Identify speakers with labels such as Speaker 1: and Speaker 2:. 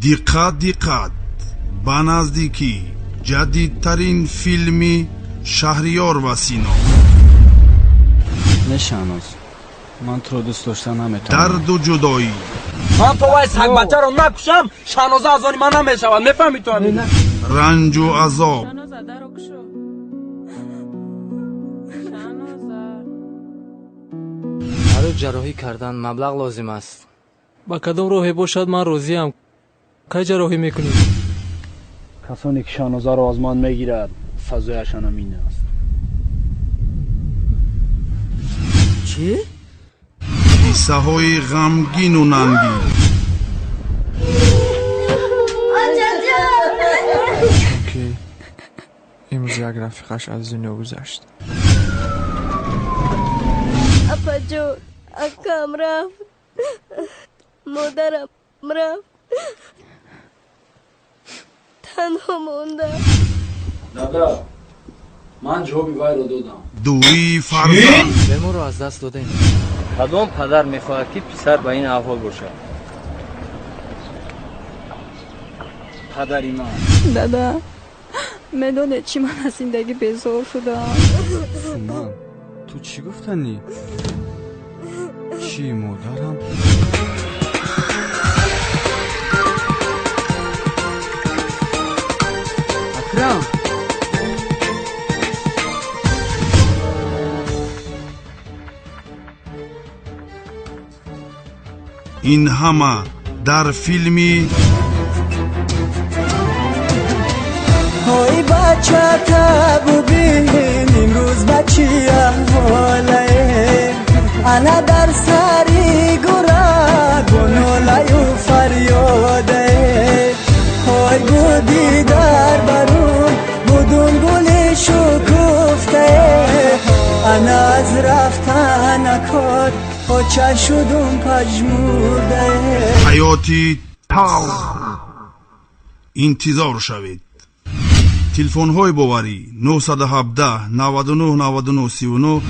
Speaker 1: диққат ба наздикӣ ҷадидтарин филми шаҳриёр ва сино.
Speaker 2: Не Шаҳноз, ман туро дӯст дошта наметавонам.
Speaker 1: дарду ҷудоӣ.
Speaker 3: ман то вай сагбачаро накушам Шаҳноза аз они ман намешавад. мефаҳмӣ ту ҳамин
Speaker 1: ранҷу азоб.
Speaker 4: барои ҷарроҳӣ кардан маблағ лозим аст.
Speaker 5: ба кадом роҳе бошад ман розиам. кай ҷарроҳӣ мекунед?
Speaker 2: касоне ки Шаҳнозаро озмон мегирад сазояшон ҳамин аст.
Speaker 3: чӣ?
Speaker 1: қиссаҳои ғамгину нангин.
Speaker 6: чунки имрӯз як рафиқаш аз дунё гузашт.
Speaker 7: апаҷон акам рафт, модарам рафт, танҳо мондам.
Speaker 2: дада ман ҷавоби вайро додам.
Speaker 1: дуи фарзанд.
Speaker 4: беморро аз даст додем.
Speaker 8: кадом падар мехоҳад ки писар ба ин аҳвол бошад?
Speaker 2: падари ман.
Speaker 9: дада медонед чӣ ман аз зиндагӣ безор шудам.
Speaker 2: суман ту чӣ гуфтанӣ? чӣ модарам? акрам
Speaker 1: ин ҳама дар филми
Speaker 10: ҳой бачата бубин имрӯз ба чӣ аҳволае ана дар сари гӯрак бо нолаю фарёдае ҳой буди дар барун будун гули шукуфтае ана аз рафтанакот оча шудум пажмурдае.
Speaker 1: ҳаёти талх. интизор шавед. телефонҳои боварӣ 917 99 99 39